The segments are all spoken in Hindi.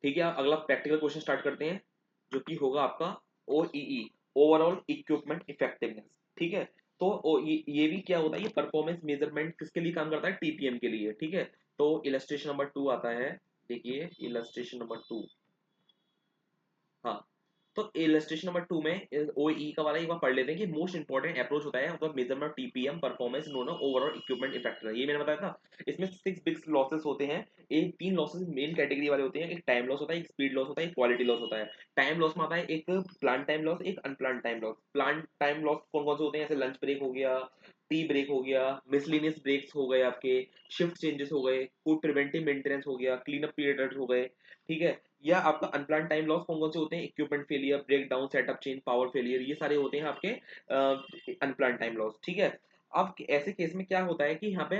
ठीक है, अगला प्रैक्टिकल क्वेश्चन स्टार्ट करते हैं, जो कि होगा आपका ओईई, ओवरऑल इक्विपमेंट इफेक्टिवनेस। ठीक है, तो ये भी क्या होता है, ये परफॉर्मेंस मेजरमेंट किसके लिए काम करता है, टीपीएम के लिए। ठीक है, तो इलस्ट्रेशन नंबर 2 आता है, देखिए इलस्ट्रेशन नंबर 2। हाँ, तो इलस्ट्रेशन नंबर 2 में ओई का वाला एक बार पढ़ लेते हैं कि मोस्ट इंपॉर्टेंट अप्रोच होता है मतलब measurement of TPM performance known overall equipment effectiveness. ये मैंने बताया था, इसमें 6 बिग लॉसेस होते हैं। एक 3 लॉसेस मेन कैटेगरी वाले होते हैं, एक टाइम लॉस होता है, एक स्पीड लॉस होता है, एक क्वालिटी लॉस होता है। टाइम लॉस में आता है एक प्लान टाइम लॉस, एक unplan time loss. Plan time loss कौन कौन से होते हैं, जैसे लंच ब्रेक हो गया, टी ब्रेक हो गया, मिसलिनियस ब्रेक्स हो गए, आपके शिफ्ट चेंजेस हो गए, कोई प्रिवेंटिव मेंटेनेंस हो गया, क्लीन अप पीरियड हो गए। ठीक है, या आपका अनप्लान टाइम लॉस कौन कौन से होते हैं, equipment failure, breakdown, setup change, power failure, ये सारे होते हैं आपके अनप्लान टाइम लॉस। ठीक है, अब ऐसे केस में क्या होता है कि यहाँ पे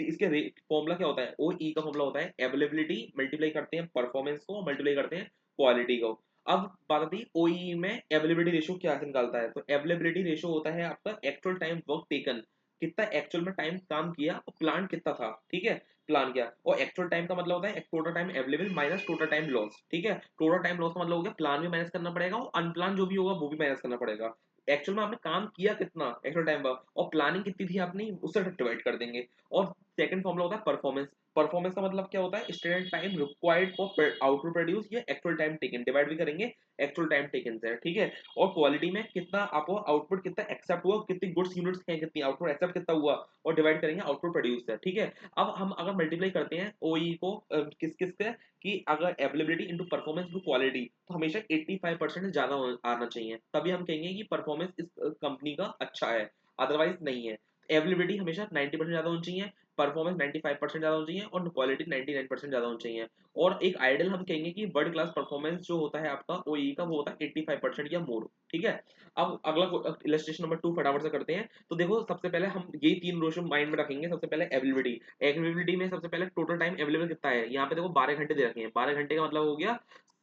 इसके फॉर्मूला क्या होता है, ओ ई का फॉर्मूला होता है अवेलेबिलिटी मल्टीप्लाई करते हैं परफॉर्मेंस को, मल्टीप्लाई करते हैं क्वालिटी को। अब बात आती है ओई में अवेलेबिलिटी रेशियो क्या निकालता है, तो अवेलेबिलिटी रेशियो होता है आपका एक्चुअल टाइम वर्क टेकन, कितना एक्चुअल में टाइम काम किया और प्लान कितना था। ठीक है, प्लान किया, और एक्चुअल टाइम का मतलब होता है total time available minus total time loss. ठीक है, टोटल टाइम लॉस का मतलब हो गया प्लान भी माइनस करना पड़ेगा और अनप्लान जो भी होगा वो भी माइनस करना पड़ेगा। एक्चुअल में आपने काम किया कितना एक्चुअल टाइम पर और प्लानिंग कितनी थी आपने, उससे डिवाइड कर देंगे। और सेकंड फॉर्मूला होता है परफॉर्मेंस। परफॉर्मेंस का मतलब क्या होता है, standard time required for output produce, ये एक्चुअल टाइम टेकन डिवाइड भी करेंगे एक्चुअल टाइम टेकन से। ठीक है, और क्वालिटी में कितना आपको आउटपुट कितना एक्सेप्ट हुआ, कितनी गुड्स यूनिट्स हैं, कितनी आउटपुट एक्सेप्ट कितना हुआ, और डिवाइड करेंगे आउटपुट प्रोड्यूस से। ठीक है, अब हम अगर मल्टीप्लाई करते हैं ओई को किस किस के, कि अगर availability into performance to quality, तो हमेशा 85% ज्यादा आना चाहिए, तभी हम कहेंगे कि परफॉर्मेंस इस कंपनी का अच्छा है, अदरवाइज नहीं है। अवेलेबिलिटी हमेशा 90% ज्यादा होनी चाहिए, परफॉर्मेंस 95% ज्यादा होनी चाहिए, और क्वालिटी 99% ज्यादा होनी चाहिए। और एक आइडियल हम कहेंगे कि वर्ल्ड क्लास परफॉर्मेंस जो होता है आपका ओई का, वो होता है 85% या मोर। ठीक है, अब अगला इलस्ट्रेशन नंबर 2 फटाफट से करते हैं। तो देखो सबसे पहले हम यही 3 रेशियो माइंड में रखेंगे। सबसे पहले अवेलेबिलिटी, अवेलेबिलिटी में सबसे पहले टोटल टाइम अवेलेबल कितना है, यहाँ पे देखो 12 घंटे दे रखे हैं, 12 घंटे का मतलब हो गया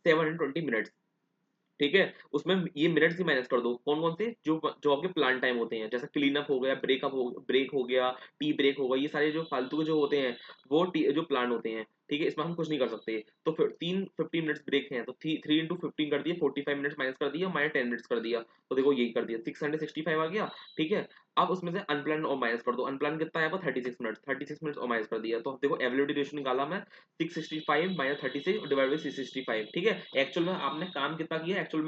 720 मिनट्स। ठीक है, उसमें ये मिनट्स ही माइनस कर दो, कौन कौन से, जो जो आपके प्लान टाइम होते हैं, जैसे क्लीन अप हो गया, ब्रेक हो गया, टी ब्रेक हो गया, ये सारे जो फालतू के जो होते हैं वो जो प्लान होते हैं। ठीक है, इसमें हम कुछ नहीं कर सकते। तो फिर 3 15 मिनट्स ब्रेक हैं, तो 3 इंटू 15 कर दिए, 45 मिनट्स माइनस कर दिया, माइनस 10 मिनट्स कर दिया, तो देखो यही कर दिया 665 आ गया। ठीक है, अब उसमें से अनप्लान और माइनस कर दो, अनप्लान कितना है आपका 36 मिनट्स, 36 मिनट्स और माइनस कर दिया, तो देखो एबिलिटी रेशियो निकाला मैं 665 माइनस 36 डिवाइड बाई 665। ठीक है, एक्चुअल में आपने काम कितना किया, एक्चुअल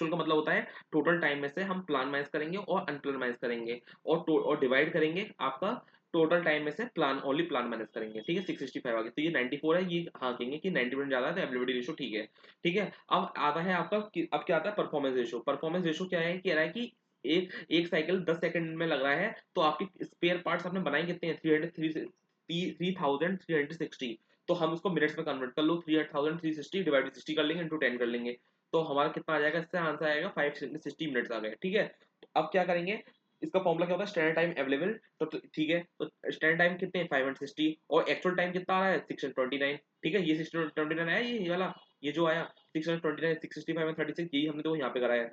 का मतलब होता है टोटल टाइम में से हम प्लान माइनस करेंगे और अनप्लान माइनस करेंगे, और डिवाइड करेंगे आपका टोटल टाइम में से प्लान, ओनली प्लान माइनस करेंगे। ठीक है, 665 आ गया, तो ये 94 है, ये हाँ कहेंगे कि 90% ज्यादा है, तो एबिलिटी रेशियो ठीक है। ठीक है, अब आता है आपका अब क्या आता है परफॉर्मेंस रेशियो। परफॉर्मेंस रेशियो क्या है, कह रहा है कि एक एक साइकिल 10 सेकंड में लग रहा है, तो आपकी स्पेयर पार्ट्स आपने बनाए कितने हैं, 3360। तो हम उसको मिनट्स में कन्वर्ट कर लो, 300,360 डिवाइड बाई 60 कर लेंगे, इंटू 10 कर लेंगे, तो हमारा कितना आ जाएगा, इससे आंसर आएगा 560 मिनट्स आ गए। ठीक है, तो अब क्या करेंगे, इसका फॉर्मूला क्या होता है, स्टैंडर्ड टाइम अवेलेबल। तो ठीक है, तो स्टैंडर्ड टाइम कितने हैं 560, और एक्चुअल टाइम कितना आ रहा है 629। ठीक है, ये 629 आया, ये वाला, ये जो आया 629, 665 में 36, यही हमने तो यहाँ पे कराया है।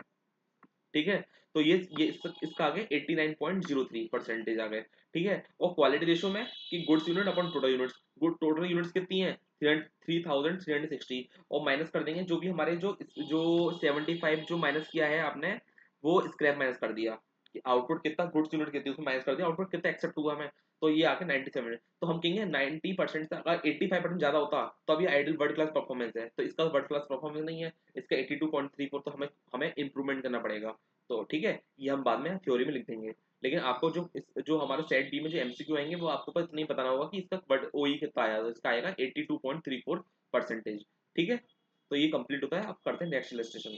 ठीक है, तो ये इसका आ गए 89.03% आ गए। ठीक है, और क्वालिटी रेशियो में कि goods unit upon total units, good total units कितनी है 3360, और माइनस कर देंगे जो भी हमारे जो जो 75 जो माइनस किया है आपने, वो स्क्रैप माइनस कर दिया, कि आउटपुट कितना गुड्स यूनिट कितनी उसमें माइनस कर दिया, आउटपुट कितना एक्सेप्ट हुआ हमें, तो ये आके 97। तो हम कहेंगे 90% से अगर 85% ज्यादा होता तो अभी आइडियल वर्ल्ड क्लास परफॉर्मेंस है, तो इसका वर्ल्ड क्लास परफॉर्मेंस नहीं है, इसका 82.34, तो हमें हमें इंप्रूवमेंट करना पड़ेगा। तो ठीक है, ये हम बाद में थ्योरी में लिख देंगे। लेकिन आपको जो हमारे सेट बी में जो एमसीक्यू आएंगे, वो आपको बस नहीं बताना होगा कि इसका बट ओई कितना आया, तो इसका आएगा 82.34%। ठीक है, तो ये कंप्लीट होता है, अब करते हैं नेक्स्ट इलस्ट्रेशन।